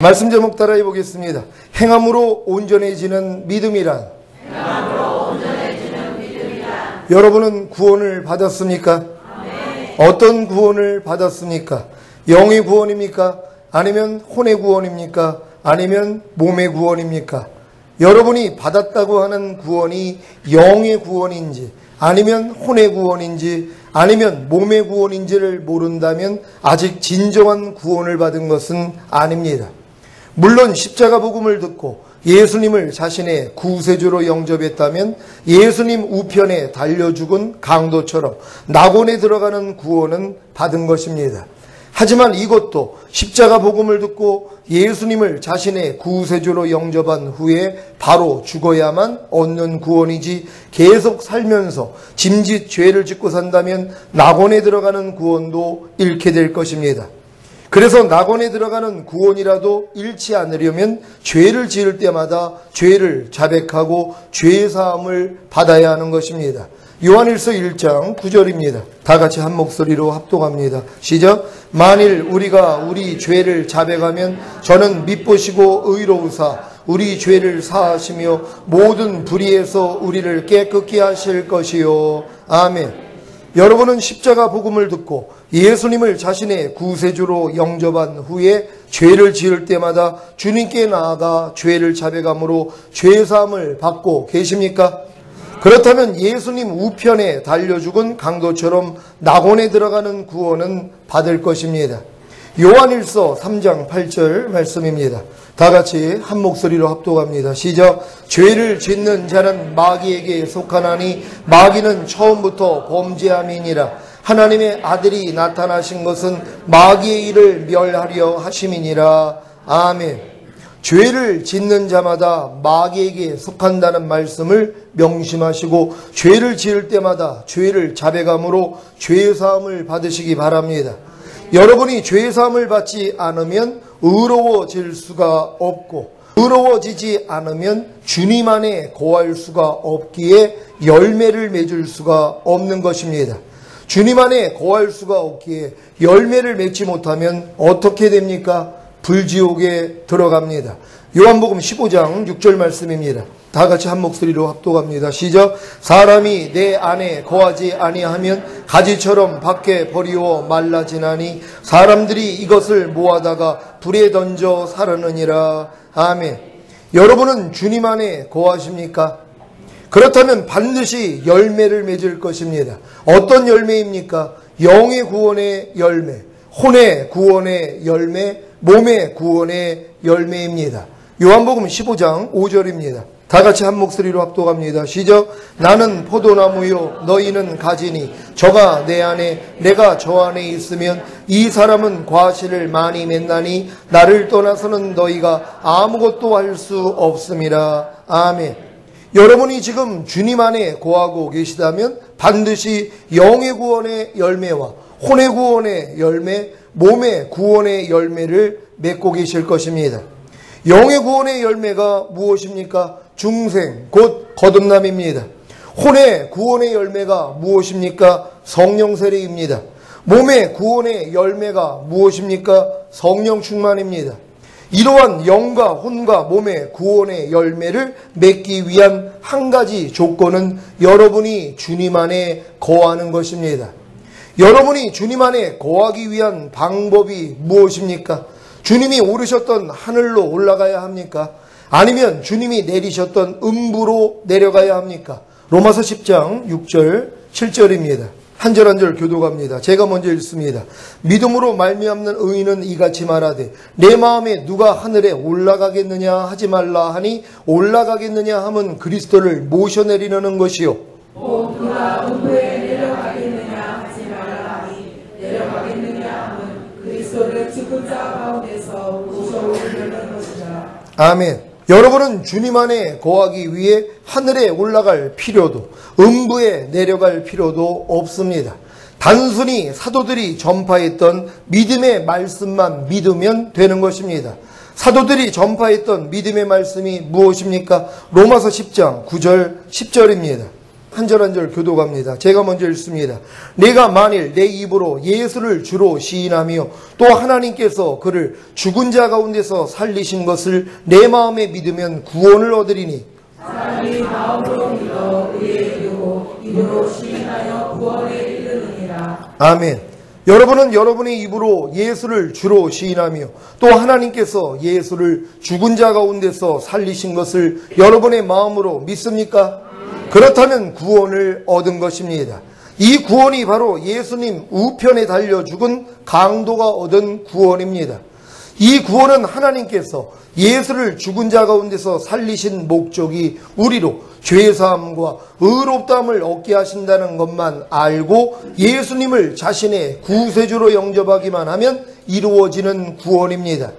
말씀 제목 따라해 보겠습니다. 행함으로 온전해지는 믿음이란? 여러분은 구원을 받았습니까? 어떤 구원을 받았습니까? 영의 구원입니까? 아니면 혼의 구원입니까? 아니면 몸의 구원입니까? 여러분이 받았다고 하는 구원이 영의 구원인지 아니면 혼의 구원인지 아니면 몸의 구원인지를 모른다면 아직 진정한 구원을 받은 것은 아닙니다. 물론 십자가 복음을 듣고 예수님을 자신의 구세주로 영접했다면 예수님 우편에 달려 죽은 강도처럼 낙원에 들어가는 구원은 받은 것입니다. 하지만 이것도 십자가 복음을 듣고 예수님을 자신의 구세주로 영접한 후에 바로 죽어야만 얻는 구원이지 계속 살면서 짐짓 죄를 짓고 산다면 낙원에 들어가는 구원도 잃게 될 것입니다. 그래서 낙원에 들어가는 구원이라도 잃지 않으려면 죄를 지을 때마다 죄를 자백하고 죄 사함을 받아야 하는 것입니다. 요한일서 1장 9절입니다. 다 같이 한 목소리로 합독합니다. 시작. 만일 우리가 우리 죄를 자백하면 저는 미쁘시고 의로우사 우리 죄를 사하시며 모든 불의에서 우리를 깨끗게 하실 것이요. 아멘. 여러분은 십자가 복음을 듣고 예수님을 자신의 구세주로 영접한 후에 죄를 지을 때마다 주님께 나아가 죄를 자백함으로 죄사함을 받고 계십니까? 그렇다면 예수님 우편에 달려 죽은 강도처럼 낙원에 들어가는 구원은 받을 것입니다. 요한일서 3장 8절 말씀입니다. 다 같이 한 목소리로 합독합니다. 시작. 죄를 짓는 자는 마귀에게 속하나니 마귀는 처음부터 범죄함이니라. 하나님의 아들이 나타나신 것은 마귀의 일을 멸하려 하심이니라. 아멘. 죄를 짓는 자마다 마귀에게 속한다는 말씀을 명심하시고 죄를 지을 때마다 죄를 자백함으로 죄사함을 받으시기 바랍니다. 여러분이 죄사함을 받지 않으면 의로워질 수가 없고 의로워지지 않으면 주님 안에 거할 수가 없기에 열매를 맺을 수가 없는 것입니다. 주님 안에 거할 수가 없기에 열매를 맺지 못하면 어떻게 됩니까? 불지옥에 들어갑니다. 요한복음 15장 6절 말씀입니다. 다 같이 한 목소리로 합독합니다. 시작. 사람이 내 안에 거하지 아니하면 가지처럼 밖에 버리워 말라지나니 사람들이 이것을 모아다가 불에 던져 사르느니라. 아멘. 여러분은 주님 안에 거하십니까? 그렇다면 반드시 열매를 맺을 것입니다. 어떤 열매입니까? 영의 구원의 열매, 혼의 구원의 열매, 몸의 구원의 열매입니다. 요한복음 15장 5절입니다. 다 같이 한 목소리로 합독합니다. 시작. 나는 포도나무요 너희는 가지니 저가 내 안에 내가 저 안에 있으면 이 사람은 과실을 많이 맺나니 나를 떠나서는 너희가 아무것도 할 수 없음이라. 아멘. 여러분이 지금 주님 안에 거하고 계시다면 반드시 영의 구원의 열매와 혼의 구원의 열매, 몸의 구원의 열매를 맺고 계실 것입니다. 영의 구원의 열매가 무엇입니까? 중생, 곧 거듭남입니다. 혼의 구원의 열매가 무엇입니까? 성령 세례입니다. 몸의 구원의 열매가 무엇입니까? 성령 충만입니다. 이러한 영과 혼과 몸의 구원의 열매를 맺기 위한 한 가지 조건은 여러분이 주님 안에 거하는 것입니다. 여러분이 주님 안에 거하기 위한 방법이 무엇입니까? 주님이 오르셨던 하늘로 올라가야 합니까? 아니면 주님이 내리셨던 음부로 내려가야 합니까? 로마서 10장 6절 7절입니다. 한 절 한 절 교독합니다. 제가 먼저 읽습니다. 믿음으로 말미암는 의인은 이같이 말하되 내 마음에 누가 하늘에 올라가겠느냐 하지 말라 하니 올라가겠느냐 함은 그리스도를 모셔내리려는 것이요 누가 음부에 내려가겠느냐 하지 말라 하니 내려가겠느냐 함은 그리스도를 죽은 자 가운데서 모셔오려는 것이라. 아멘. 여러분은 주님 안에 거하기 위해 하늘에 올라갈 필요도 음부에 내려갈 필요도 없습니다. 단순히 사도들이 전파했던 믿음의 말씀만 믿으면 되는 것입니다. 사도들이 전파했던 믿음의 말씀이 무엇입니까? 로마서 10장 9절 10절입니다. 한 절 한 절 교독합니다. 제가 먼저 읽습니다. 내가 만일 내 입으로 예수를 주로 시인하며 또 하나님께서 그를 죽은 자 가운데서 살리신 것을 내 마음에 믿으면 구원을 얻으리니 사람이 마음으로 믿어 의에 이르고 입으로 시인하여 구원에 이르느니라. 아멘. 여러분은 여러분의 입으로 예수를 주로 시인하며 또 하나님께서 예수를 죽은 자 가운데서 살리신 것을 여러분의 마음으로 믿습니까? 그렇다면 구원을 얻은 것입니다. 이 구원이 바로 예수님 우편에 달려 죽은 강도가 얻은 구원입니다. 이 구원은 하나님께서 예수를 죽은 자 가운데서 살리신 목적이 우리로 죄사함과 의롭다함을 얻게 하신다는 것만 알고 예수님을 자신의 구세주로 영접하기만 하면 이루어지는 구원입니다.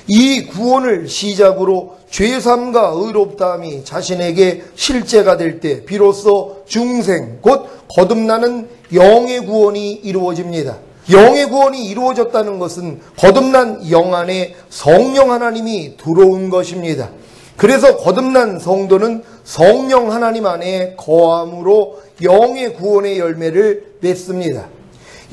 이 구원을 시작으로 죄사함과 의롭다함이 자신에게 실제가 될 때 비로소 중생 곧 거듭나는 영의 구원이 이루어집니다. 영의 구원이 이루어졌다는 것은 거듭난 영 안에 성령 하나님이 들어온 것입니다. 그래서 거듭난 성도는 성령 하나님 안에 거함으로 영의 구원의 열매를 맺습니다.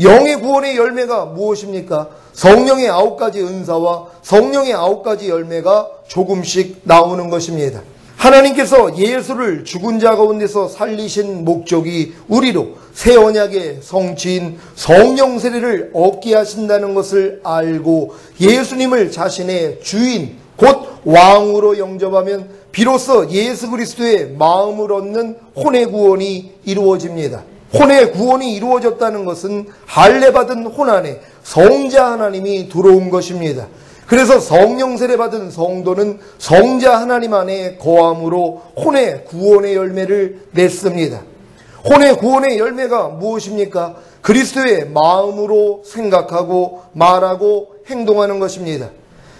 영의 구원의 열매가 무엇입니까? 성령의 9가지 은사와 성령의 9가지 열매가 조금씩 나오는 것입니다. 하나님께서 예수를 죽은 자 가운데서 살리신 목적이 우리로 새 언약의 성취인 성령 세례를 얻게 하신다는 것을 알고 예수님을 자신의 주인 곧 왕으로 영접하면 비로소 예수 그리스도의 마음을 얻는 혼의 구원이 이루어집니다. 혼의 구원이 이루어졌다는 것은 할례 받은 혼 안에 성자 하나님이 들어온 것입니다. 그래서 성령 세례 받은 성도는 성자 하나님 안에 거함으로 혼의 구원의 열매를 맺습니다. 혼의 구원의 열매가 무엇입니까? 그리스도의 마음으로 생각하고 말하고 행동하는 것입니다.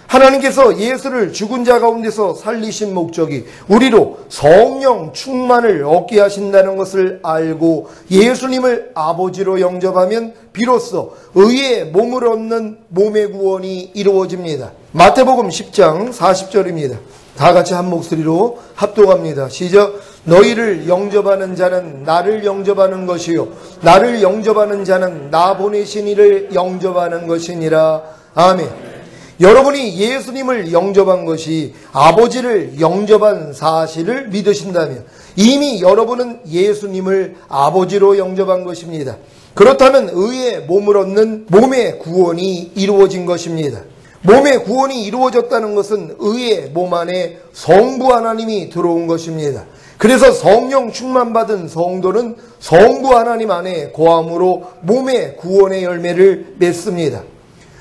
하나님께서 예수를 죽은 자 가운데서 살리신 목적이 우리로 성령 충만을 얻게 하신다는 것을 알고 예수님을 아버지로 영접하면 비로소 의의 몸을 얻는 몸의 구원이 이루어집니다. 마태복음 10장 40절입니다. 다 같이 한 목소리로 합독합니다. 시작. 너희를 영접하는 자는 나를 영접하는 것이요 나를 영접하는 자는 나 보내신 이를 영접하는 것이니라. 아멘. 여러분이 예수님을 영접한 것이 아버지를 영접한 사실을 믿으신다면 이미 여러분은 예수님을 아버지로 영접한 것입니다. 그렇다면 의의 몸을 얻는 몸의 구원이 이루어진 것입니다. 몸의 구원이 이루어졌다는 것은 의의 몸 안에 성부 하나님이 들어온 것입니다. 그래서 성령 충만받은 성도는 성부 하나님 안에 거함으로 몸의 구원의 열매를 맺습니다.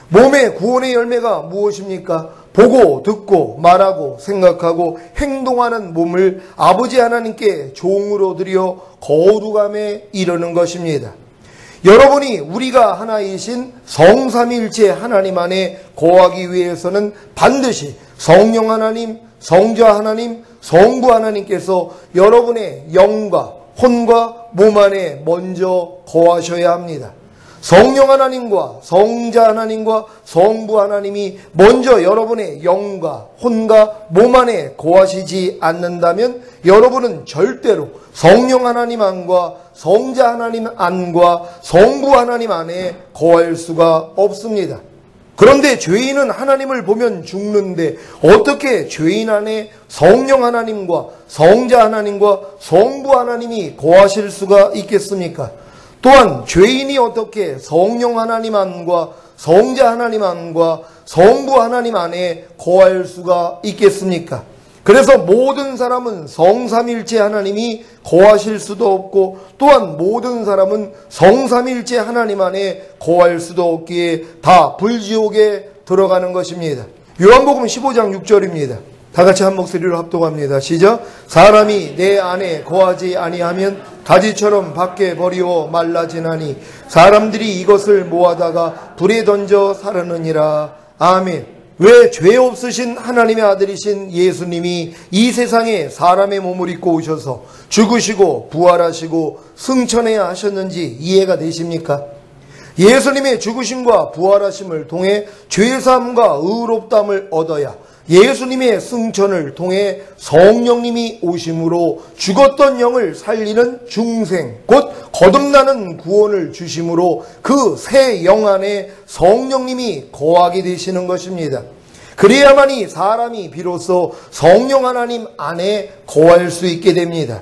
몸의 구원의 열매가 무엇입니까? 보고 듣고 말하고 생각하고 행동하는 몸을 아버지 하나님께 종으로 드려 거룩함에 이르는 것입니다. 여러분이 우리가 하나이신 성삼위일체 하나님 안에 거하기 위해서는 반드시 성령 하나님, 성자 하나님, 성부 하나님께서 여러분의 영과 혼과 몸 안에 먼저 거하셔야 합니다. 성령 하나님과 성자 하나님과 성부 하나님이 먼저 여러분의 영과 혼과 몸 안에 거하시지 않는다면 여러분은 절대로 성령 하나님 안과 성자 하나님 안과 성부 하나님 안에 거할 수가 없습니다. 그런데 죄인은 하나님을 보면 죽는데 어떻게 죄인 안에 성령 하나님과 성자 하나님과 성부 하나님이 거하실 수가 있겠습니까? 또한 죄인이 어떻게 성령 하나님 안과 성자 하나님 안과 성부 하나님 안에 거할 수가 있겠습니까? 그래서 모든 사람은 성삼일체 하나님이 거하실 수도 없고 또한 모든 사람은 성삼일체 하나님 안에 거할 수도 없기에 다 불지옥에 들어가는 것입니다. 요한복음 15장 6절입니다. 다 같이 한 목소리로 합독합니다. 시작. 사람이 내 안에 거하지 아니하면 가지처럼 밖에 버리워 말라지나니 사람들이 이것을 모아다가 불에 던져 사르느니라. 아멘. 왜 죄 없으신 하나님의 아들이신 예수님이 이 세상에 사람의 몸을 입고 오셔서 죽으시고 부활하시고 승천해야 하셨는지 이해가 되십니까? 예수님의 죽으심과 부활하심을 통해 죄사함과 의롭다함을 얻어야 예수님의 승천을 통해 성령님이 오심으로 죽었던 영을 살리는 중생, 곧 거듭나는 구원을 주심으로 그 새 영 안에 성령님이 거하게 되시는 것입니다. 그래야만이 사람이 비로소 성령 하나님 안에 거할 수 있게 됩니다.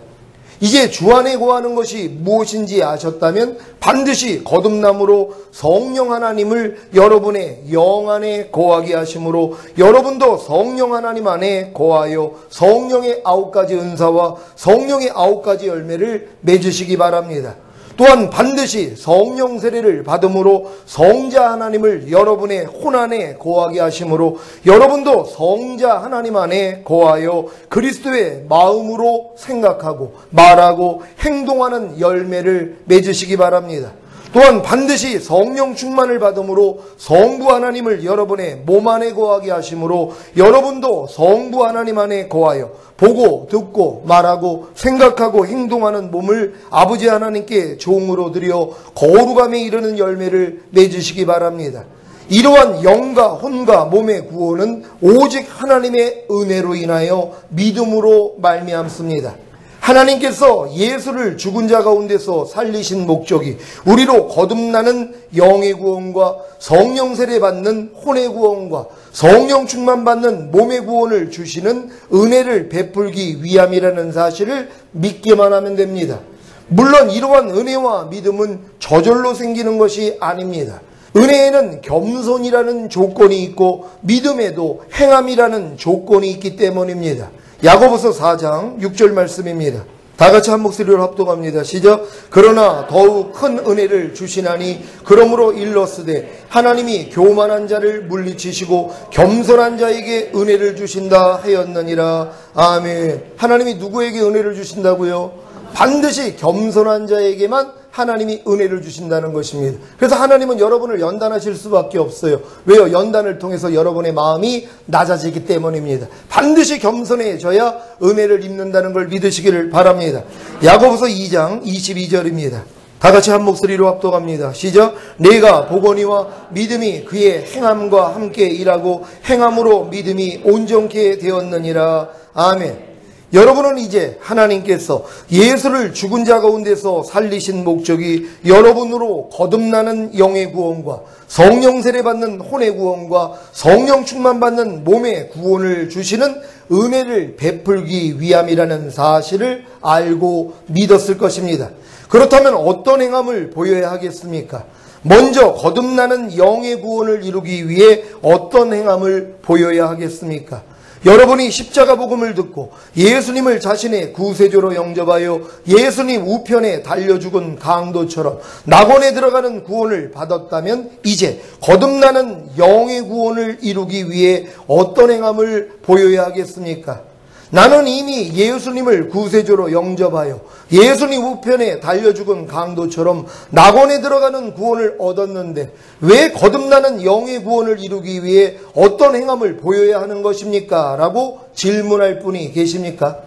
이제 주 안에 거하는 것이 무엇인지 아셨다면 반드시 거듭남으로 성령 하나님을 여러분의 영 안에 거하게 하심으로 여러분도 성령 하나님 안에 거하여 성령의 9가지 은사와 성령의 9가지 열매를 맺으시기 바랍니다. 또한 반드시 성령 세례를 받음으로 성자 하나님을 여러분의 혼 안에 거하게 하심으로 여러분도 성자 하나님 안에 거하여 그리스도의 마음으로 생각하고 말하고 행동하는 열매를 맺으시기 바랍니다. 또한 반드시 성령 충만을 받음으로 성부 하나님을 여러분의 몸 안에 거하게 하심으로 여러분도 성부 하나님 안에 거하여 보고 듣고 말하고 생각하고 행동하는 몸을 아버지 하나님께 종으로 드려 거룩함에 이르는 열매를 맺으시기 바랍니다. 이러한 영과 혼과 몸의 구원은 오직 하나님의 은혜로 인하여 믿음으로 말미암습니다. 하나님께서 예수를 죽은 자 가운데서 살리신 목적이 우리로 거듭나는 영의 구원과 성령 세례 받는 혼의 구원과 성령 충만 받는 몸의 구원을 주시는 은혜를 베풀기 위함이라는 사실을 믿기만 하면 됩니다. 물론 이러한 은혜와 믿음은 저절로 생기는 것이 아닙니다. 은혜에는 겸손이라는 조건이 있고 믿음에도 행함이라는 조건이 있기 때문입니다. 야고보서 4장 6절 말씀입니다. 다 같이 한 목소리로 합독합니다. 시작. 그러나 더욱 큰 은혜를 주시나니 그러므로 일렀으되 하나님이 교만한 자를 물리치시고 겸손한 자에게 은혜를 주신다 하였느니라. 아멘. 하나님이 누구에게 은혜를 주신다고요? 반드시 겸손한 자에게만 하나님이 은혜를 주신다는 것입니다. 그래서 하나님은 여러분을 연단하실 수밖에 없어요. 왜요? 연단을 통해서 여러분의 마음이 낮아지기 때문입니다. 반드시 겸손해져야 은혜를 입는다는 걸 믿으시기를 바랍니다. 야고보서 2장 22절입니다. 다 같이 한 목소리로 합독합니다. 시작. 내가 보거니와 믿음이 그의 행함과 함께 일하고 행함으로 믿음이 온전케 되었느니라. 아멘. 여러분은 이제 하나님께서 예수를 죽은 자 가운데서 살리신 목적이 여러분으로 거듭나는 영의 구원과 성령 세례 받는 혼의 구원과 성령 충만 받는 몸의 구원을 주시는 은혜를 베풀기 위함이라는 사실을 알고 믿었을 것입니다. 그렇다면 어떤 행함을 보여야 하겠습니까? 먼저 거듭나는 영의 구원을 이루기 위해 어떤 행함을 보여야 하겠습니까? 여러분이 십자가 복음을 듣고 예수님을 자신의 구세주로 영접하여 예수님 우편에 달려 죽은 강도처럼 낙원에 들어가는 구원을 받았다면 이제 거듭나는 영의 구원을 이루기 위해 어떤 행함을 보여야 하겠습니까? 나는 이미 예수님을 구세주로 영접하여 예수님 우편에 달려 죽은 강도처럼 낙원에 들어가는 구원을 얻었는데 왜 거듭나는 영의 구원을 이루기 위해 어떤 행함을 보여야 하는 것입니까? 라고 질문할 분이 계십니까?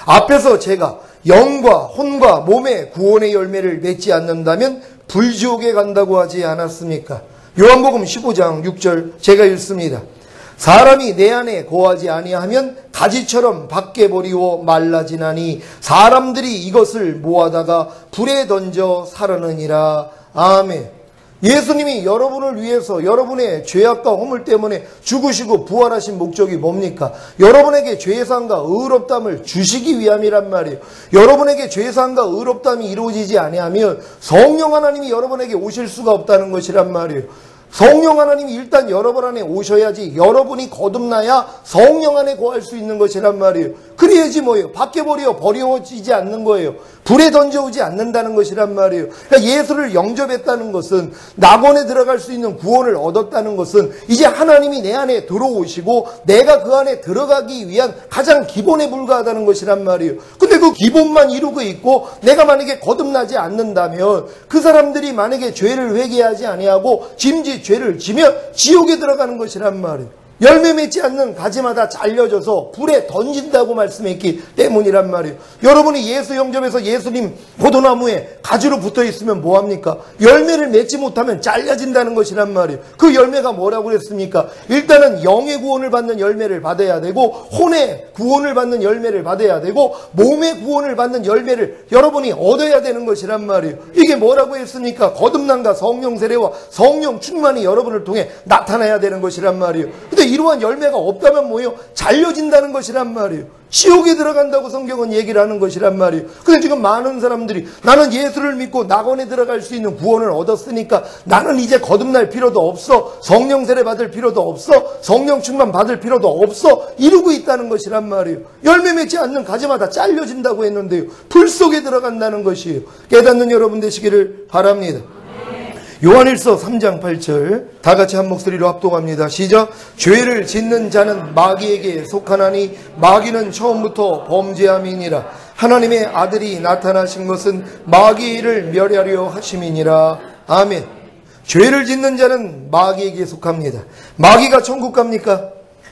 앞에서 제가 영과 혼과 몸의 구원의 열매를 맺지 않는다면 불지옥에 간다고 하지 않았습니까? 요한복음 15장 6절 제가 읽습니다. 사람이 내 안에 거하지 아니하면 가지처럼 밖에 버리고 말라지나니 사람들이 이것을 모아다가 불에 던져 사르느니라. 아멘. 예수님이 여러분을 위해서 여러분의 죄악과 허물 때문에 죽으시고 부활하신 목적이 뭡니까? 여러분에게 죄사함과 의롭다함을 주시기 위함이란 말이에요. 여러분에게 죄사함과 의롭다함이 이루어지지 아니하면 성령 하나님이 여러분에게 오실 수가 없다는 것이란 말이에요. 성령 하나님이 일단 여러분 안에 오셔야지 여러분이 거듭나야 성령 안에 거할 수 있는 것이란 말이에요. 그래야지 뭐예요? 밖에 버려지지 않는 거예요. 불에 던져오지 않는다는 것이란 말이에요. 그러니까 예수를 영접했다는 것은 낙원에 들어갈 수 있는 구원을 얻었다는 것은 이제 하나님이 내 안에 들어오시고 내가 그 안에 들어가기 위한 가장 기본에 불과하다는 것이란 말이에요. 근데 그 기본만 이루고 있고 내가 만약에 거듭나지 않는다면 그 사람들이 만약에 죄를 회개하지 아니하고 짐짓 죄를 지면 지옥에 들어가는 것이란 말이에요. 열매 맺지 않는 가지마다 잘려져서 불에 던진다고 말씀했기 때문이란 말이에요. 여러분이 예수 영접해서 예수님 포도나무에 가지로 붙어 있으면 뭐합니까? 열매를 맺지 못하면 잘려진다는 것이란 말이에요. 그 열매가 뭐라고 그랬습니까? 일단은 영의 구원을 받는 열매를 받아야 되고, 혼의 구원을 받는 열매를 받아야 되고, 몸의 구원을 받는 열매를 여러분이 얻어야 되는 것이란 말이에요. 이게 뭐라고 했습니까? 거듭남과 성령 세례와 성령 충만이 여러분을 통해 나타나야 되는 것이란 말이에요. 근데 이러한 열매가 없다면 뭐예요? 잘려진다는 것이란 말이에요. 지옥에 들어간다고 성경은 얘기를 하는 것이란 말이에요. 근데 지금 많은 사람들이 나는 예수를 믿고 낙원에 들어갈 수 있는 구원을 얻었으니까 나는 이제 거듭날 필요도 없어, 성령 세례 받을 필요도 없어, 성령 충만 받을 필요도 없어, 이러고 있다는 것이란 말이에요. 열매 맺지 않는 가지마다 잘려진다고 했는데요, 불 속에 들어간다는 것이에요. 깨닫는 여러분 되시기를 바랍니다. 요한일서 3장 8절 다 같이 한 목소리로 합독합니다. 시작. 죄를 짓는 자는 마귀에게 속하나니 마귀는 처음부터 범죄함이니라. 하나님의 아들이 나타나신 것은 마귀를 멸하려 하심이니라. 아멘. 죄를 짓는 자는 마귀에게 속합니다. 마귀가 천국 갑니까?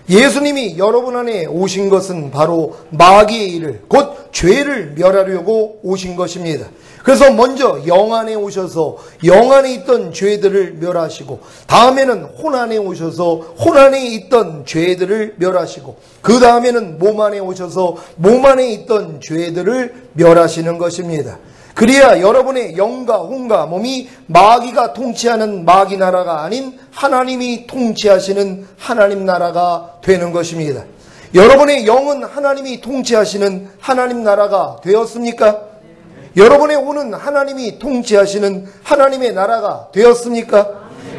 예수님이 여러분 안에 오신 것은 바로 마귀의 일을, 곧 죄를 멸하려고 오신 것입니다. 그래서 먼저 영 안에 오셔서 영 안에 있던 죄들을 멸하시고, 다음에는 혼 안에 오셔서 혼 안에 있던 죄들을 멸하시고, 그 다음에는 몸 안에 오셔서 몸 안에 있던 죄들을 멸하시는 것입니다. 그래야 여러분의 영과 혼과 몸이 마귀가 통치하는 마귀 나라가 아닌 하나님이 통치하시는 하나님 나라가 되는 것입니다. 여러분의 영은 하나님이 통치하시는 하나님 나라가 되었습니까? 여러분의 혼은 하나님이 통치하시는 하나님의 나라가 되었습니까?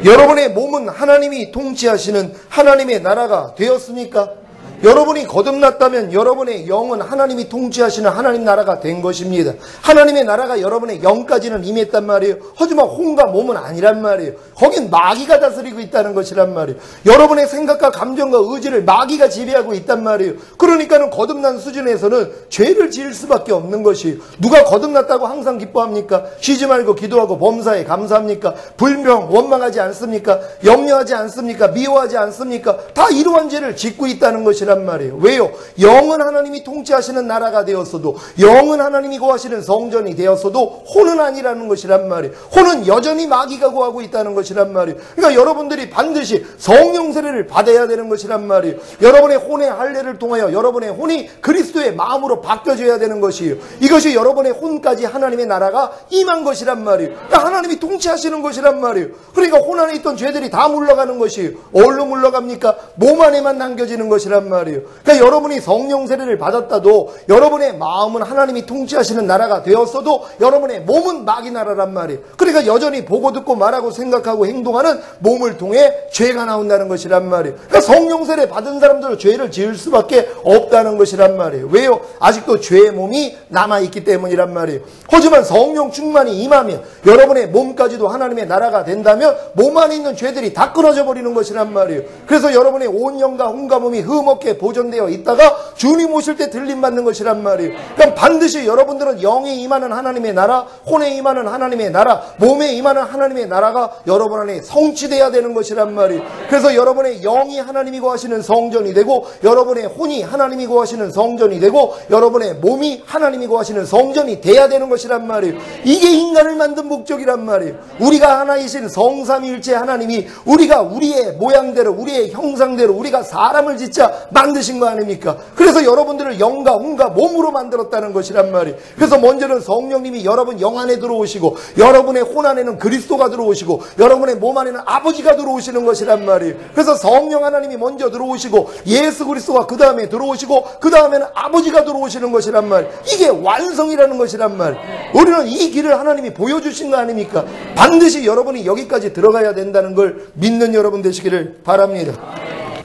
여러분의 몸은 하나님이 통치하시는 하나님의 나라가 되었습니까? 여러분이 거듭났다면 여러분의 영은 하나님이 통치하시는 하나님 나라가 된 것입니다. 하나님의 나라가 여러분의 영까지는 임했단 말이에요. 하지만 혼과 몸은 아니란 말이에요. 거긴 마귀가 다스리고 있다는 것이란 말이에요. 여러분의 생각과 감정과 의지를 마귀가 지배하고 있단 말이에요. 그러니까는 거듭난 수준에서는 죄를 지을 수밖에 없는 것이에요. 누가 거듭났다고 항상 기뻐합니까? 쉬지 말고 기도하고 범사에 감사합니까? 불명, 원망하지 않습니까? 염려하지 않습니까? 미워하지 않습니까? 다 이러한 죄를 짓고 있다는 것이란 말이에요. 왜요? 영은 하나님이 통치하시는 나라가 되었어도, 영은 하나님이 거하시는 성전이 되었어도 혼은 아니라는 것이란 말이에요. 혼은 여전히 마귀가 거하고 있다는 것이란 말이에요. 그러니까 여러분들이 반드시 성령 세례를 받아야 되는 것이란 말이에요. 여러분의 혼의 할례를 통하여 여러분의 혼이 그리스도의 마음으로 바뀌어져야 되는 것이에요. 이것이 여러분의 혼까지 하나님의 나라가 임한 것이란 말이에요. 그러니까 하나님이 통치하시는 것이란 말이에요. 그러니까 혼 안에 있던 죄들이 다 물러가는 것이에요. 어디로 물러갑니까? 몸 안에만 남겨지는 것이란 말이에요. 그러니까 여러분이 성령 세례를 받았다도 여러분의 마음은 하나님이 통치하시는 나라가 되었어도 여러분의 몸은 마귀 나라란 말이에요. 그러니까 여전히 보고 듣고 말하고 생각하고 행동하는 몸을 통해 죄가 나온다는 것이란 말이에요. 그러니까 성령 세례 받은 사람들은 죄를 지을 수밖에 없다는 것이란 말이에요. 왜요? 아직도 죄의 몸이 남아있기 때문이란 말이에요. 하지만 성령 충만이 임하면 여러분의 몸까지도 하나님의 나라가 된다면 몸 안에 있는 죄들이 다 끊어져 버리는 것이란 말이에요. 그래서 여러분의 온 영과 혼과 몸이 흠없게 보존되어 있다가 주님 오실 때 들림받는 것이란 말이에요. 그럼 반드시 여러분들은 영에 임하는 하나님의 나라, 혼에 임하는 하나님의 나라, 몸에 임하는 하나님의 나라가 여러분 안에 성취되어야 되는 것이란 말이에요. 그래서 여러분의 영이 하나님이 거하시는 성전이 되고, 여러분의 혼이 하나님이 거하시는 성전이 되고, 여러분의 몸이 하나님이 거하시는 성전이 돼야 되는 것이란 말이에요. 이게 인간을 만든 목적이란 말이에요. 우리가 하나이신 성삼위일체 하나님이 우리가 우리의 모양대로, 우리의 형상대로 우리가 사람을 짓자 만드신 거 아닙니까? 그래서 여러분들을 영과 혼과 몸으로 만들었다는 것이란 말이에요. 그래서 먼저는 성령님이 여러분 영 안에 들어오시고, 여러분의 혼 안에는 그리스도가 들어오시고, 여러분의 몸 안에는 아버지가 들어오시는 것이란 말이에요. 그래서 성령 하나님이 먼저 들어오시고, 예수 그리스도가 그 다음에 들어오시고, 그 다음에는 아버지가 들어오시는 것이란 말이에요. 이게 완성이라는 것이란 말이에요. 우리는 이 길을 하나님이 보여주신 거 아닙니까? 반드시 여러분이 여기까지 들어가야 된다는 걸 믿는 여러분 되시기를 바랍니다.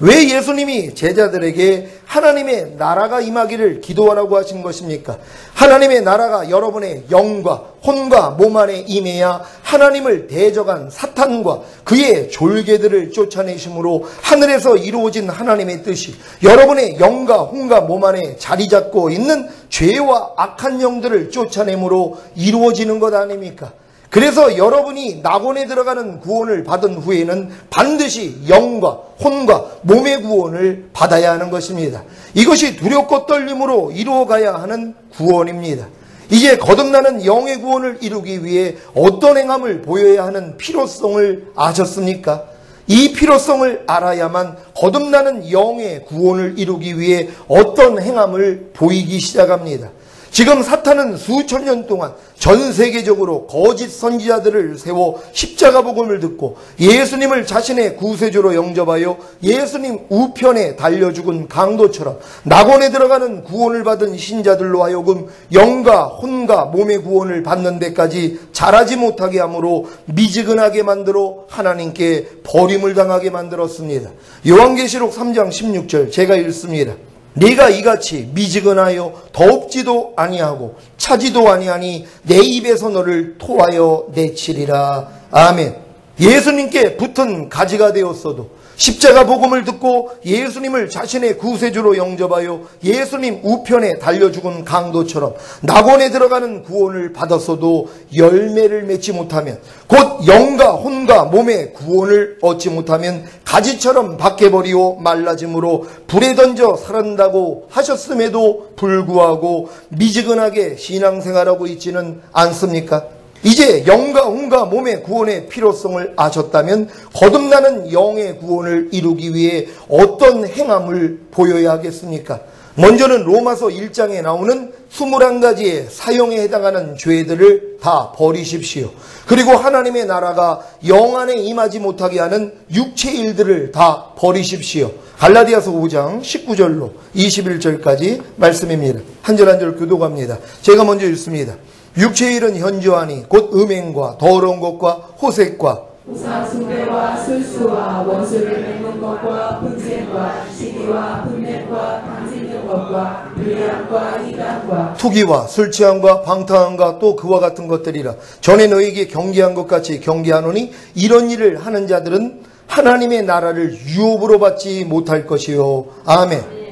왜 예수님이 제자들에게 하나님의 나라가 임하기를 기도하라고 하신 것입니까? 하나님의 나라가 여러분의 영과 혼과 몸 안에 임해야 하나님을 대적한 사탄과 그의 졸개들을 쫓아내심으로 하늘에서 이루어진 하나님의 뜻이 여러분의 영과 혼과 몸 안에 자리 잡고 있는 죄와 악한 영들을 쫓아내므로 이루어지는 것 아닙니까? 그래서 여러분이 낙원에 들어가는 구원을 받은 후에는 반드시 영과 혼과 몸의 구원을 받아야 하는 것입니다. 이것이 두렵고 떨림으로 이루어가야 하는 구원입니다. 이제 거듭나는 영의 구원을 이루기 위해 어떤 행함을 보여야 하는 필요성을 아셨습니까? 이 필요성을 알아야만 거듭나는 영의 구원을 이루기 위해 어떤 행함을 보이기 시작합니다. 지금 사탄은 수천 년 동안 전 세계적으로 거짓 선지자들을 세워 십자가 복음을 듣고 예수님을 자신의 구세주로 영접하여 예수님 우편에 달려 죽은 강도처럼 낙원에 들어가는 구원을 받은 신자들로 하여금 영과 혼과 몸의 구원을 받는 데까지 자라지 못하게 함으로 미지근하게 만들어 하나님께 버림을 당하게 만들었습니다. 요한계시록 3장 16절 제가 읽습니다. 네가 이같이 미지근하여 더웁지도 아니하고 차지도 아니하니 내 입에서 너를 토하여 내치리라. 아멘. 예수님께 붙은 가지가 되었어도 십자가 복음을 듣고 예수님을 자신의 구세주로 영접하여 예수님 우편에 달려 죽은 강도처럼 낙원에 들어가는 구원을 받았어도 열매를 맺지 못하면, 곧 영과 혼과 몸의 구원을 얻지 못하면 가지처럼 박해버리고 말라짐으로 불에 던져 살한다고 하셨음에도 불구하고 미지근하게 신앙생활하고 있지는 않습니까? 이제 영과 혼과 몸의 구원의 필요성을 아셨다면 거듭나는 영의 구원을 이루기 위해 어떤 행함을 보여야 하겠습니까? 먼저는 로마서 1장에 나오는 21가지의 사형에 해당하는 죄들을 다 버리십시오. 그리고 하나님의 나라가 영 안에 임하지 못하게 하는 육체의 일들을 다 버리십시오. 갈라디아서 5장 19절로 21절까지 말씀입니다. 한 절 한 절 교독합니다. 제가 먼저 읽습니다. 육체의 일은 현저하니 곧 음행과 더러운 것과 호색과 우상 숭배와 술수와 원수를 맺는 것과 분쟁과 시기와 분냄과 당짓는 것과 불량과 이단과 투기와 술 취함과 방탕함과 또 그와 같은 것들이라. 전에 너에게 경계한 것 같이 경계하노니 이런 일을 하는 자들은 하나님의 나라를 유업으로 받지 못할 것이요. 아멘.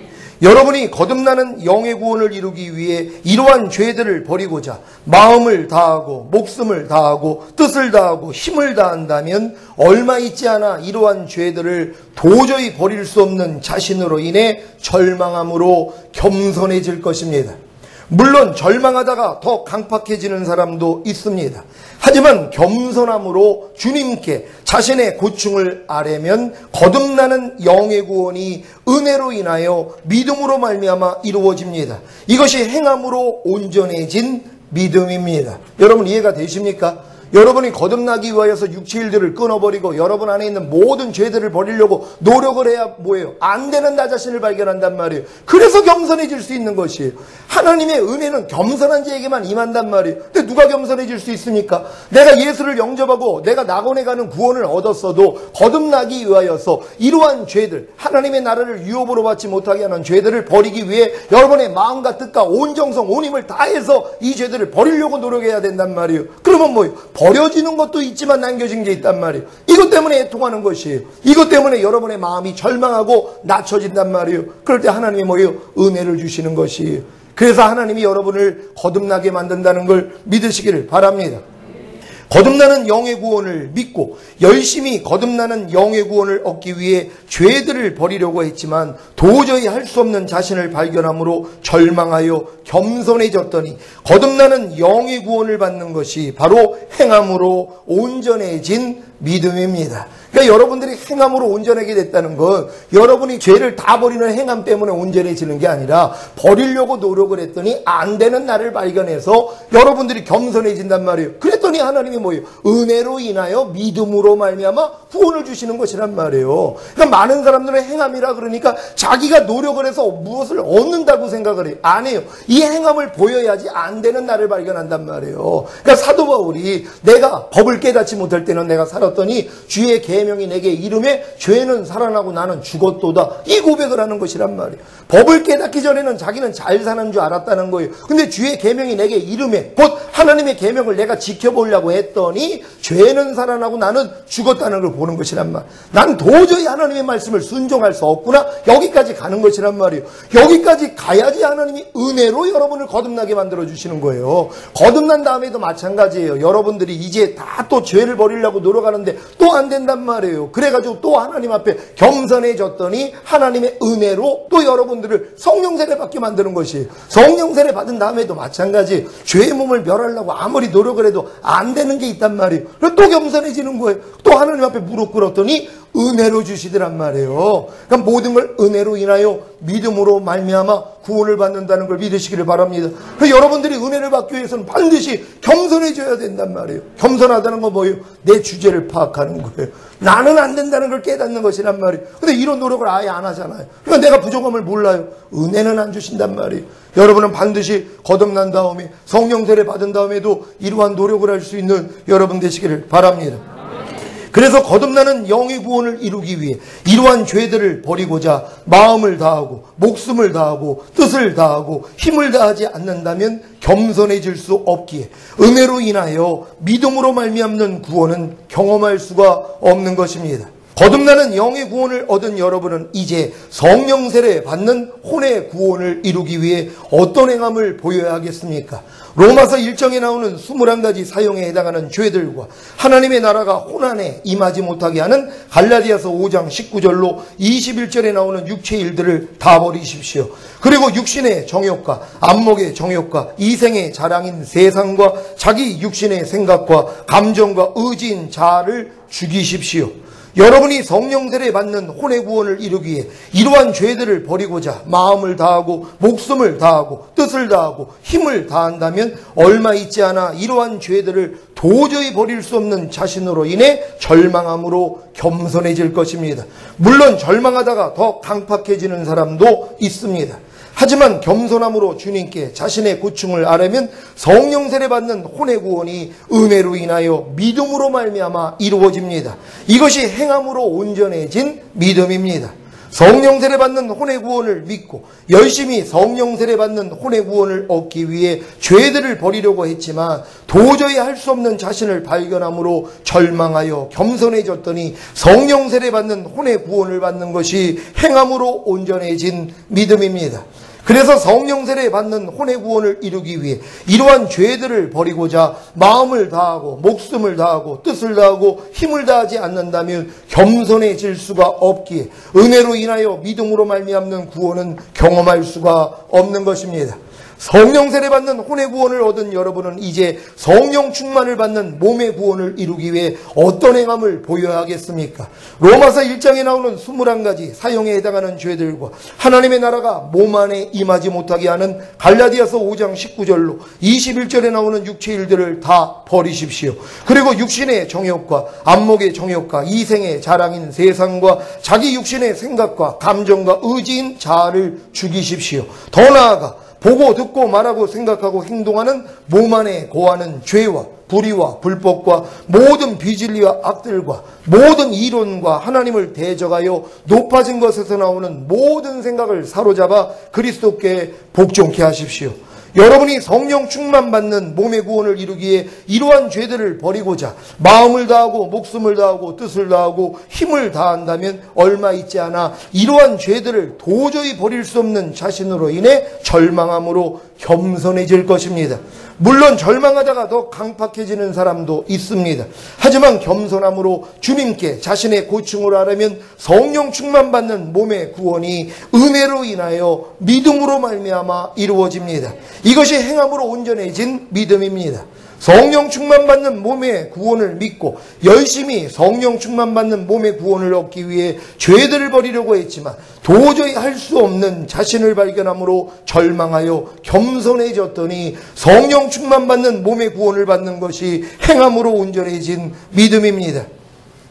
여러분이 거듭나는 영의 구원을 이루기 위해 이러한 죄들을 버리고자 마음을 다하고 목숨을 다하고 뜻을 다하고 힘을 다한다면 얼마 있지 않아 이러한 죄들을 도저히 버릴 수 없는 자신으로 인해 절망함으로 겸손해질 것입니다. 물론 절망하다가 더 강팍해지는 사람도 있습니다. 하지만 겸손함으로 주님께 자신의 고충을 아뢰면 거듭나는 영의 구원이 은혜로 인하여 믿음으로 말미암아 이루어집니다. 이것이 행함으로 온전해진 믿음입니다. 여러분 이해가 되십니까? 여러분이 거듭나기 위하여서 육체의 일들을 끊어버리고 여러분 안에 있는 모든 죄들을 버리려고 노력을 해야 뭐예요? 안 되는 나 자신을 발견한단 말이에요. 그래서 겸손해질 수 있는 것이에요. 하나님의 은혜는 겸손한 자에게만 임한단 말이에요. 근데 누가 겸손해질 수 있습니까? 내가 예수를 영접하고 내가 낙원에 가는 구원을 얻었어도 거듭나기 위하여서 이러한 죄들, 하나님의 나라를 유업으로 받지 못하게 하는 죄들을 버리기 위해 여러분의 마음과 뜻과 온 정성, 온 힘을 다해서 이 죄들을 버리려고 노력해야 된단 말이에요. 그러면 뭐예요? 버려지는 것도 있지만 남겨진 게 있단 말이에요. 이것 때문에 애통하는 것이에요. 이것 때문에 여러분의 마음이 절망하고 낮춰진단 말이에요. 그럴 때 하나님이 뭐예요? 은혜를 주시는 것이에요. 그래서 하나님이 여러분을 거듭나게 만든다는 걸 믿으시기를 바랍니다. 거듭나는 영의 구원을 믿고 열심히 거듭나는 영의 구원을 얻기 위해 죄들을 버리려고 했지만 도저히 할 수 없는 자신을 발견함으로 절망하여 겸손해졌더니 거듭나는 영의 구원을 받는 것이 바로 행함으로 온전해진 믿음입니다. 그러니까 여러분들이 행함으로 온전하게 됐다는 건 여러분이 죄를 다 버리는 행함 때문에 온전해지는 게 아니라 버리려고 노력을 했더니 안 되는 나를 발견해서 여러분들이 겸손해진단 말이에요. 그랬더니 하나님이 뭐예요? 은혜로 인하여 믿음으로 말미암아 구원을 주시는 것이란 말이에요. 그러니까 많은 사람들은 행함이라 그러니까 자기가 노력을 해서 무엇을 얻는다고 생각을 해요. 안 해요. 이 행함을 보여야지 안 되는 나를 발견한단 말이에요. 그러니까 사도 바울이 내가 법을 깨닫지 못할 때는 내가 살았더니 주의 계명이 내게 이름에 죄는 살아나고 나는 죽었도다. 이 고백을 하는 것이란 말이에요. 법을 깨닫기 전에는 자기는 잘 사는 줄 알았다는 거예요. 근데 주의 계명이 내게 이름에 곧 하나님의 계명을 내가 지켜보려고 했더니 했더니 죄는 살아나고 나는 죽었다는 걸 보는 것이란 말. 난 도저히 하나님의 말씀을 순종할 수 없구나. 여기까지 가는 것이란 말이에요. 여기까지 가야지 하나님이 은혜로 여러분을 거듭나게 만들어 주시는 거예요. 거듭난 다음에도 마찬가지예요. 여러분들이 이제 다 또 죄를 버리려고 노력하는데 또 안 된단 말이에요. 그래가지고 또 하나님 앞에 겸손해졌더니 하나님의 은혜로 또 여러분들을 성령 세례 받게 만드는 것이에요. 성령 세례 받은 다음에도 마찬가지. 죄의 몸을 멸하려고 아무리 노력을 해도 안 되는 게 있단 말이에요. 그래서 또 겸손해지는 거예요. 또 하나님 앞에 무릎 꿇었더니 은혜로 주시더란 말이에요. 그러니까 모든 걸 은혜로 인하여 믿음으로 말미암아 구원을 받는다는 걸 믿으시기를 바랍니다. 그래서 여러분들이 은혜를 받기 위해서는 반드시 겸손해져야 된단 말이에요. 겸손하다는 건 뭐예요? 내 주제를 파악하는 거예요. 나는 안 된다는 걸 깨닫는 것이란 말이에요. 근데 이런 노력을 아예 안 하잖아요. 그러니까 내가 부족함을 몰라요. 은혜는 안 주신단 말이에요. 여러분은 반드시 거듭난 다음에 성령 세례 받은 다음에도 이러한 노력을 할 수 있는 여러분 되시기를 바랍니다. 그래서 거듭나는 영의 구원을 이루기 위해 이러한 죄들을 버리고자 마음을 다하고 목숨을 다하고 뜻을 다하고 힘을 다하지 않는다면 겸손해질 수 없기에 은혜로 인하여 믿음으로 말미암는 구원은 경험할 수가 없는 것입니다. 거듭나는 영의 구원을 얻은 여러분은 이제 성령 세례 받는 혼의 구원을 이루기 위해 어떤 행함을 보여야 하겠습니까? 로마서 1장에 나오는 21가지 사형에 해당하는 죄들과 하나님의 나라가 혼 안에 임하지 못하게 하는 갈라디아서 5장 19절로 21절에 나오는 육체의 일들을 다 버리십시오. 그리고 육신의 정욕과 안목의 정욕과 이생의 자랑인 세상과 자기 육신의 생각과 감정과 의지인 자아를 죽이십시오. 여러분이 성령 세례 받는 혼의 구원을 이루기 위해 이러한 죄들을 버리고자 마음을 다하고 목숨을 다하고 뜻을 다하고 힘을 다한다면 얼마 있지 않아 이러한 죄들을 도저히 버릴 수 없는 자신으로 인해 절망함으로 겸손해질 것입니다. 물론 절망하다가 더 강팍해지는 사람도 있습니다. 하지만 겸손함으로 주님께 자신의 고충을 아뢰면 성령 세례 받는 혼의 구원이 은혜로 인하여 믿음으로 말미암아 이루어집니다. 이것이 행함으로 온전해진 믿음입니다. 성령 세례 받는 혼의 구원을 믿고 열심히 성령 세례 받는 혼의 구원을 얻기 위해 죄들을 버리려고 했지만 도저히 할 수 없는 자신을 발견함으로 절망하여 겸손해졌더니 성령 세례 받는 혼의 구원을 받는 것이 행함으로 온전해진 믿음입니다. 그래서 성령 세례 받는 혼의 구원을 이루기 위해 이러한 죄들을 버리고자 마음을 다하고 목숨을 다하고 뜻을 다하고 힘을 다하지 않는다면 겸손해질 수가 없기에 은혜로 인하여 믿음으로 말미암는 구원은 경험할 수가 없는 것입니다. 성령 세례 받는 혼의 구원을 얻은 여러분은 이제 성령 충만을 받는 몸의 구원을 이루기 위해 어떤 행함을 보여야 하겠습니까? 로마서 1장에 나오는 21가지 사형에 해당하는 죄들과 하나님의 나라가 몸 안에 임하지 못하게 하는 갈라디아서 5장 19절로 21절에 나오는 육체의 일들을 다 버리십시오. 그리고 육신의 정욕과 안목의 정욕과 이생의 자랑인 세상과 자기 육신의 생각과 감정과 의지인 자아를 죽이십시오. 더 나아가 보고 듣고 말하고 생각하고 행동하는 몸 안에 거하는 죄와 불의와 불법과 모든 비진리와 악들과 모든 이론과 하나님을 대적하여 높아진 것에서 나오는 모든 생각을 사로잡아 그리스도께 복종케 하십시오. 여러분이 성령 충만 받는 몸의 구원을 이루기에 이러한 죄들을 버리고자 마음을 다하고 목숨을 다하고 뜻을 다하고 힘을 다한다면 얼마 있지 않아 이러한 죄들을 도저히 버릴 수 없는 자신으로 인해 절망함으로 겸손해질 것입니다. 물론 절망하다가 더 강팍해지는 사람도 있습니다. 하지만 겸손함으로 주님께 자신의 고충을 아뢰면 성령 충만 받는 몸의 구원이 은혜로 인하여 믿음으로 말미암아 이루어집니다. 이것이 행함으로 온전해진 믿음입니다. 성령 충만 받는 몸의 구원을 믿고 열심히 성령 충만 받는 몸의 구원을 얻기 위해 죄들을 버리려고 했지만 도저히 할 수 없는 자신을 발견함으로 절망하여 겸손해졌더니 성령 충만 받는 몸의 구원을 받는 것이 행함으로 온전해진 믿음입니다.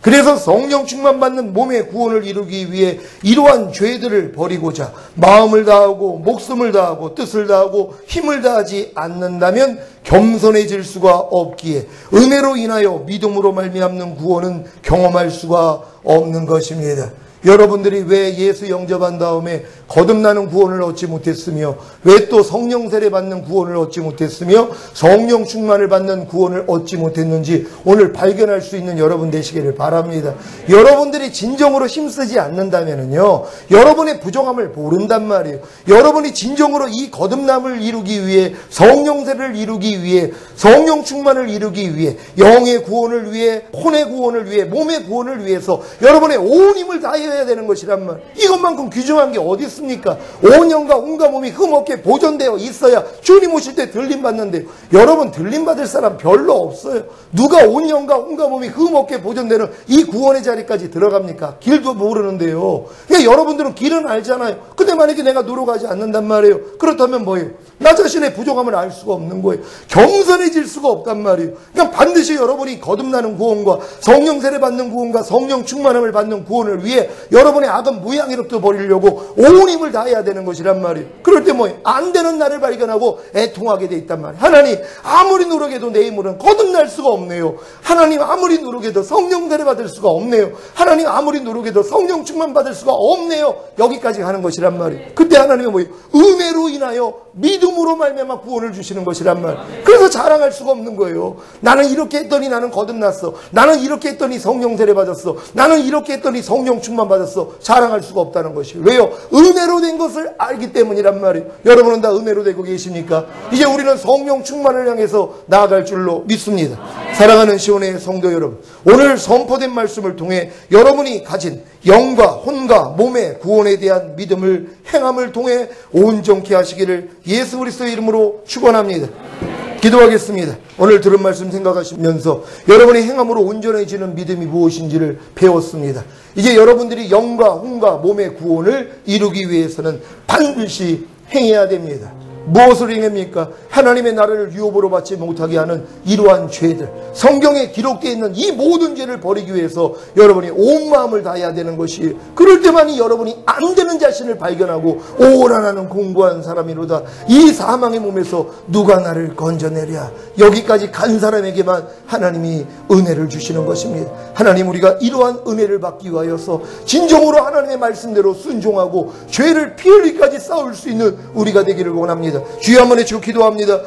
그래서 성령 충만 받는 몸의 구원을 이루기 위해 이러한 죄들을 버리고자 마음을 다하고 목숨을 다하고 뜻을 다하고 힘을 다하지 않는다면 겸손해질 수가 없기에 은혜로 인하여 믿음으로 말미암는 구원은 경험할 수가 없는 것입니다. 여러분들이 왜 예수 영접한 다음에 거듭나는 구원을 얻지 못했으며 왜 또 성령 세례 받는 구원을 얻지 못했으며 성령 충만을 받는 구원을 얻지 못했는지 오늘 발견할 수 있는 여러분 되시기를 바랍니다. 여러분들이 진정으로 힘쓰지 않는다면요, 여러분의 부족함을 모른단 말이에요. 여러분이 진정으로 이 거듭남을 이루기 위해, 성령 세례를 이루기 위해, 성령 충만을 이루기 위해, 영의 구원을 위해, 혼의 구원을 위해, 몸의 구원을 위해서 여러분의 온 힘을 다해야 되는 것이란 말. 이것만큼 귀중한 게 어디 있습니까? 온 영과 온과 몸이 흠없게 보존되어 있어야 주님 오실 때 들림 받는데요. 여러분 들림 받을 사람 별로 없어요. 누가 온 영과 온과 몸이 흠없게 보존되는 이 구원의 자리까지 들어갑니까? 길도 모르는데요. 그러니까 여러분들은 길은 알잖아요. 근데 만약에 내가 노력하지 않는단 말이에요. 그렇다면 뭐예요? 나 자신의 부족함을 알 수가 없는 거예요. 겸손해질 수가 없단 말이에요. 그러니까 반드시 여러분이 거듭나는 구원과 성령 세례 받는 구원과 성령 충만함을 받는 구원을 위해 여러분의 악은 무양이롭게 버리려고 온 힘을 다해야 되는 것이란 말이에요. 그럴 때 뭐예요? 안 되는 나를 발견하고 애통하게 돼 있단 말이에요. 하나님 아무리 노력해도 내 힘으로는 거듭날 수가 없네요. 하나님 아무리 노력해도 성령 세례 받을 수가 없네요. 하나님 아무리 노력해도 성령 충만 받을 수가 없네요. 여기까지 가는 것이란 말이에요. 그때 하나님은 뭐예요? 은혜로 인하여 믿음으로 말미암아 구원을 주시는 것이란 말. 그래서 자랑할 수가 없는 거예요. 나는 이렇게 했더니 나는 거듭났어. 나는 이렇게 했더니 성령 세례 받았어. 나는 이렇게 했더니 성령 충만 받았어. 자랑할 수가 없다는 것이에요. 왜요? 은혜로 된 것을 알기 때문이란 말이에요. 여러분은 다 은혜로 되고 계십니까? 이제 우리는 성령 충만을 향해서 나아갈 줄로 믿습니다. 사랑하는 시온의 성도 여러분, 오늘 선포된 말씀을 통해 여러분이 가진 영과 혼과 몸의 구원에 대한 믿음을 행함을 통해 온전케 하시기를 예수 그리스도의 이름으로 축원합니다. 기도하겠습니다. 오늘 들은 말씀 생각하시면서 여러분의 행함으로 온전해지는 믿음이 무엇인지를 배웠습니다. 이제 여러분들이 영과 혼과 몸의 구원을 이루기 위해서는 반드시 행해야 됩니다. 무엇을 행합니까? 하나님의 나라를 유업으로 받지 못하게 하는 이러한 죄들, 성경에 기록되어 있는 이 모든 죄를 버리기 위해서 여러분이 온 마음을 다해야 되는 것이, 그럴 때만이 여러분이 안 되는 자신을 발견하고 오라 나는 공부한 사람이로다, 이 사망의 몸에서 누가 나를 건져내랴, 여기까지 간 사람에게만 하나님이 은혜를 주시는 것입니다. 하나님, 우리가 이러한 은혜를 받기 위하여서 진정으로 하나님의 말씀대로 순종하고 죄를 피 흘리기까지 싸울 수 있는 우리가 되기를 원합니다. 주여 한번 외치고 기도합니다.